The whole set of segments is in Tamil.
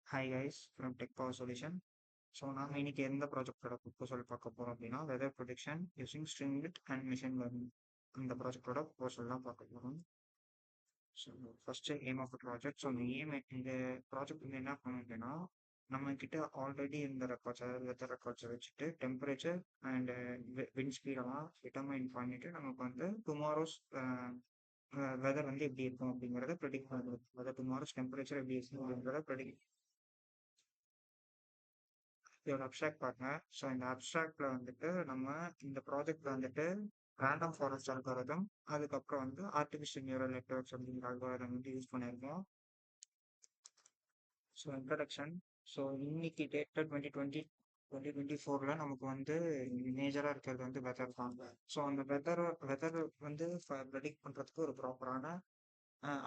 Hi guys from Tech Power Solution. நாம இன்னைக்கு எந்த ப்ராஜெக்டோட ப்ரொபோசல் பார்க்க போறோம் அப்படின்னா weather prediction using Streamlit and machine learning அந்த ப்ராஜெக்டோட ப்ரொபோசல் தான் பார்க்க போறோம். So first aim of project. So இந்த ப்ராஜெக்ட் வந்து என்ன பண்ணணும் அப்படின்னா நம்ம கிட்ட ஆல்ரெடி இந்த ரெக்கார்ட்ஸ் அதாவது வெதர் ரெக்கார்ட்ஸை வச்சுட்டு டெம்பரேச்சர் அண்ட் விண்ட் ஸ்பீடெல்லாம் டிட்டர்மைன் பண்ணிட்டு நமக்கு வந்து டுமாரோஸ் வெதர் வந்து எப்படி இருக்கும் அப்படிங்கிறத ப்ரெடிக்ட் பண்ணுறது. வெதர் டுமாரோஸ் டெம்பரேச்சர் எப்படி இருக்கும் அப்படிங்கிறத ப்ரெடிக்ட் இதோட அப்ஸ்ட்ராக்ட் பாருங்க. ஸோ இந்த அப்ஸ்ட்ராக்ட்ல வந்துட்டு நம்ம இந்த ப்ராஜெக்ட்ல வந்துட்டு ரேண்டம் ஃபாரஸ்ட் அல்காரிதம், அதுக்கப்புறம் வந்து ஆர்டிஃபிஷியல் நியூரல் நெட்ஒர்க்ஸ் அப்படிங்கிற அல்காரிதம் வந்து யூஸ் பண்ணியிருக்கோம். So introduction. ஸோ இன்னைக்கு டேட்டா 2024 நமக்கு வந்து மேஜராக இருக்கிறது வந்து வெதர் தான். ஸோ அந்த வெதர் வந்து ப்ரெடிக்ட் பண்ணுறதுக்கு ஒரு ப்ராப்பரான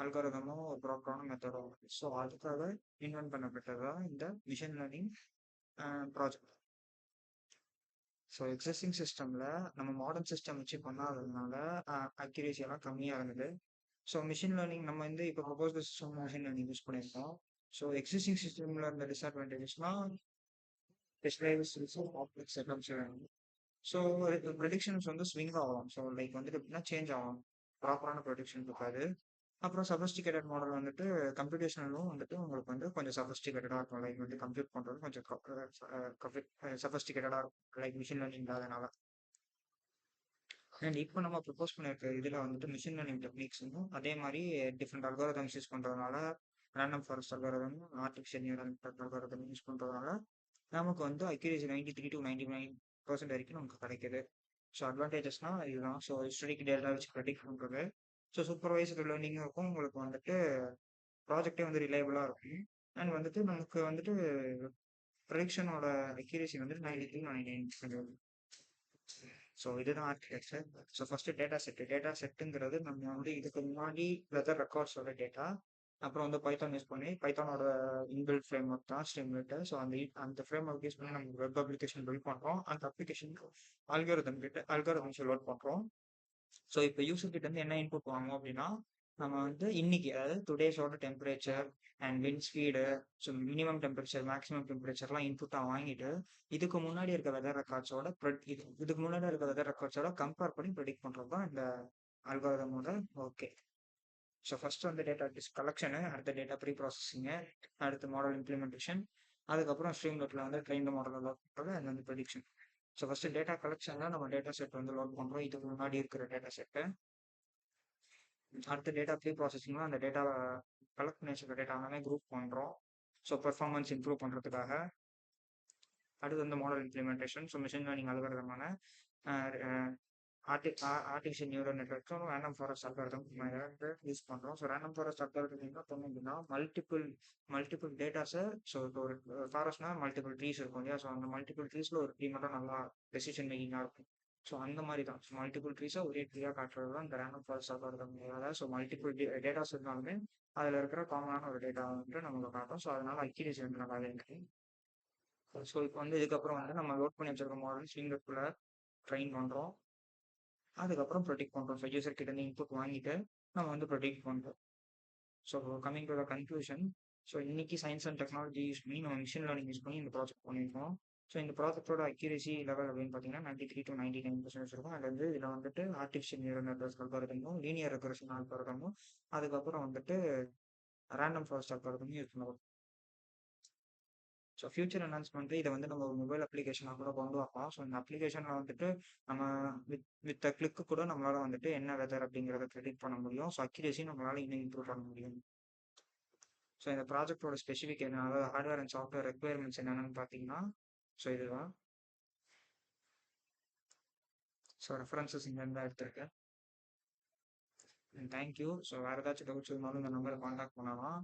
அல்காரிதமோ ஒரு ப்ராப்பரான மெத்தடோ, ஸோ அதுக்காக இன்வென்ட் பண்ணப்பட்டது தான் இந்த machine learning project. So existing சிஸ்டமில் நம்ம மாடர்ன் சிஸ்டம் வச்சு பண்ணாததுனால அக்யூரேசி எல்லாம் கம்மியாக இருந்தது. ஸோ மிஷின் லேர்னிங் நம்ம வந்து இப்போ propose system machine learning use பண்ணியிருக்கோம். ஸோ எக்ஸிஸ்டிங் சிஸ்டமில் இருந்த டிஸ்அட்வான்டேஜஸ்லாம் ஸ்பெஷலைஸ் காம்ப்ளெக்ஸ் செட்டப்ஸ் வேணும். ஸோ ப்ரெடிக்ஷன்ஸ் வந்து ஸ்விங் ஆகும். ஸோ லைக் வந்துட்டு எப்படின்னா சேஞ்ச் ஆகும், ப்ராப்பரான ப்ரெடிக்ஷன் இருக்காது. அப்புறம் சஃபஸ்டிகேட்டட் மாடல் வந்துட்டு கம்ப்யூட்டேஷனலும் வந்துட்டு உங்களுக்கு வந்து கொஞ்சம் சஃபஸ்டிகேட்டடாக இருக்கும். லைக் வந்து கம்ப்யூட் பண்ணுறது கொஞ்சம் சஃபஸ்டிகேட்டடாக இருக்கும் லைக் மிஷின் லேர்னிங் இல்லாதனால. அண்ட் இப்போ நம்ம ப்ரப்போஸ் பண்ணியிருக்க இதில் வந்துட்டு மிஷின் லேர்னிங் டெக்னிக்ஸும் அதே மாதிரி டிஃப்ரெண்ட் அல்காரிதம்ஸ் யூஸ் பண்ணுறதுனால random forest algorithm, artificial neural network algorithm use பண்ணுறதுனால நமக்கு வந்து அக்யூரேசி 93 to 99% வரைக்கும் நமக்கு கிடைக்குது. ஸோ அட்வான்டேஜஸ்னால் இதுதான். ஸோ ஹிஸ்டரிக் டேட்டா வச்சு ப்ரெடிக்ட் பண்ணுறது. ஸோ சூப்பர்வைஸ்டு லேர்னிங்கும் இருக்கும். உங்களுக்கு வந்துட்டு ப்ராஜெக்டே வந்து ரிலையபிளாக இருக்கும். அண்ட் வந்துட்டு நமக்கு வந்துட்டு ப்ரெடிக்ஷனோட அக்யூரேசி வந்துட்டு 93 to 99%. ஸோ இதுதான் ஆர்கிடெக்சர். ஸோ ஃபர்ஸ்ட் டேட்டா செட்டுங்கிறது நம்ம வந்து இதுக்கு முன்னாடி வெதர் ரெக்கார்ட்ஸோட டேட்டா, அப்புறம் வந்து பைத்தான் யூஸ் பண்ணி பைத்தானோட இன்பில்ட் ஃப்ரேம் ஒர்க் தான் ஸ்ட்ரீம்லைட். ஸோ அந்த ஃப்ரேம் ஒர்க் யூஸ் பண்ணி நம்ம வெப் அப்ளிகேஷன் பில்ட் பண்ணுறோம். அந்த அப்ளிகேஷனுக்கு அல்காரிதம்ஸ் லோட் பண்ணுறோம். ஸோ இப்போ யூசர் கிட்ட இருந்து என்ன இன்புட் வாங்குவோம் அப்படின்னா நம்ம வந்து இன்னைக்கு அதாவது டுடேஸோட temperature and wind speed, so minimum temperature maximum டெம்பரேச்சர்லாம் இன்புட்டாக வாங்கிட்டு இதுக்கு முன்னாடி இருக்க வெதர் ரெக்கார்ட்ஸோட இதுக்கு முன்னாடி இருக்க வெதர் ரெக்கார்ட்ஸோட கம்பேர் பண்ணி ப்ரெடிக்ட் பண்ணுறது தான் இந்த அல்காரிதமோட ஓகே. ஸோ ஃபர்ஸ்ட் வந்து டேட்டா கலெக்ஷனு, அடுத்த டேட்டா ப்ரீ ப்ராசஸிங்கு, அடுத்து மாடல் இம்ப்ளிமெண்டேஷன், அதுக்கப்புறம் ஸ்ட்ரீம்லெட்டில் வந்து ட்ரெயின் மாடல் லோட் பண்ணுறது அண்ட் வந்து ப்ரெடிக்ஷன். ஸோ ஃபர்ஸ்ட் டேட்டா கலெக்ஷனில் நம்ம டேட்டா செட் வந்து லோட் பண்ணுறோம், இதுக்கு முன்னாடி இருக்கிற டேட்டா செட்டு. அடுத்த டேட்டா ப்ரீ ப்ராசஸிங்லாம் அந்த டேட்டா கலெக்ட் பண்ணி வச்சுருக்க டேட்டா எல்லாமே குரூப் பண்ணுறோம். ஸோ பெர்ஃபார்மன்ஸ் இம்ப்ரூவ் பண்ணுறதுக்காக. அடுத்து வந்து model implementation. So machine learning அல்காரிதமான ஆர்டிஃபிஷியல் நியூரல் நெட்வொர்க்கும் ரேண்டம் ஃபாரஸ்ட் அல்காரிதம் யூஸ் பண்ணுறோம். ஸோ ரேண்டம் ஃபாரஸ்ட் அல்காரிதம் என்ன பண்ணும் அப்படின்னா மல்டிபிள் டேட்டாஸை, ஸோ இப்போ ஒரு ஃபாரஸ்ட்னா மல்டிபிள் ட்ரீஸ் இருக்கும் இல்லையா, ஸோ அந்த மல்டிபிள் ட்ரீஸில் ஒரு ட்ரீ மட்டும் நல்லா டெசிஷன் மேக்கிங்காக இருக்கும். ஸோ அந்த மாதிரி தான். ஸோ மல்டிபிள் ட்ரீஸை ஒரே ட்ரீயாக காட்டுறது தான் இந்த ரேண்டம் ஃபாரஸ்ட் அல்காரிதம். அதாவது ஸோ மல்டிபிள் டேட்டாஸ் இருந்தாலுமே அதில் இருக்கிற காமனான ஒரு டேட்டா வந்து நமக்கு காட்டும். ஸோ அதனால அக்யூரேசி வந்து நல்லா இருக்கு. ஸோ இப்போ வந்து இதுக்கப்புறம் வந்து நம்ம லோட் பண்ணி வச்சிருக்க மாடல் ஸ்ட்ரீம்லெட்குள்ள ட்ரெயின் பண்ணுறோம். அதுக்கப்புறம் ப்ரொடிக்ட் பண்ணுறோம். ஸோ யூசர் கிட்ட இருந்து இன்புட் வாங்கிட்டு நம்ம வந்து ப்ரொடிக்ட் பண்ணுறோம். So coming to the conclusion. So இன்னைக்கு சயின்ஸ் அண்ட் டெக்னாலஜி யூஸ் பண்ணி நம்ம மிஷின் லேர்னிங் யூஸ் பண்ணி இந்த ப்ராஜெக்ட் பண்ணியிருக்கோம். ஸோ இந்த ப்ராஜெக்டோட அக்யூரேசி லெவல் அப்படின்னு பார்த்தீங்கன்னா 93 to 99% இருக்கும். அதில் வந்து இதில் வந்துட்டு ஆர்டிஃபிஷியல் நியூரல் நெட்வொர்க் அல்காரிதமும் லீனியர் ரெக்ரெஷன் அல்காரிதமும் அதுக்கப்புறம் வந்துட்டு ரேண்டம் ஃபாரஸ்ட் அல்காரிதமும் யூஸ் பண்ணுவோம். ஸோ ஃபியூச்சர் என்ஹான்ஸ்மெண்ட் இதை வந்து நம்ம ஒரு மொபைல் அப்ளிகேஷனாக கூட கொண்டு வரலாம். ஸோ இந்த அப்ளிகேஷனில் வந்துட்டு நம்ம வித் கிளிக்கு கூட நம்மளால வந்துட்டு என்ன வெதர் அப்படிங்கிறத ப்ரெடிக்ட் பண்ண முடியும். ஸோ அக்யூரேசி நம்மளால இன்னும் இம்ப்ரூவ் பண்ண முடியும். ஸோ இந்த ப்ராஜெக்டோட ஸ்பெசிஃபிக் என்ன, அதாவது ஹார்ட்வேர் அண்ட் சாஃப்ட்வேர் ரெக்குயர்மெண்ட்ஸ் என்னென்னு பார்த்தீங்கன்னா ஸோ இதுதான். ஸோ ரெஃபரன்சஸ் இங்கேருந்து எடுத்திருக்கேன். தேங்க்யூ. ஸோ வேறு ஏதாச்சும் டவுட்ஸ் இருந்தாலும் இந்த நம்பரை காண்டாக்ட் பண்ணலாம்.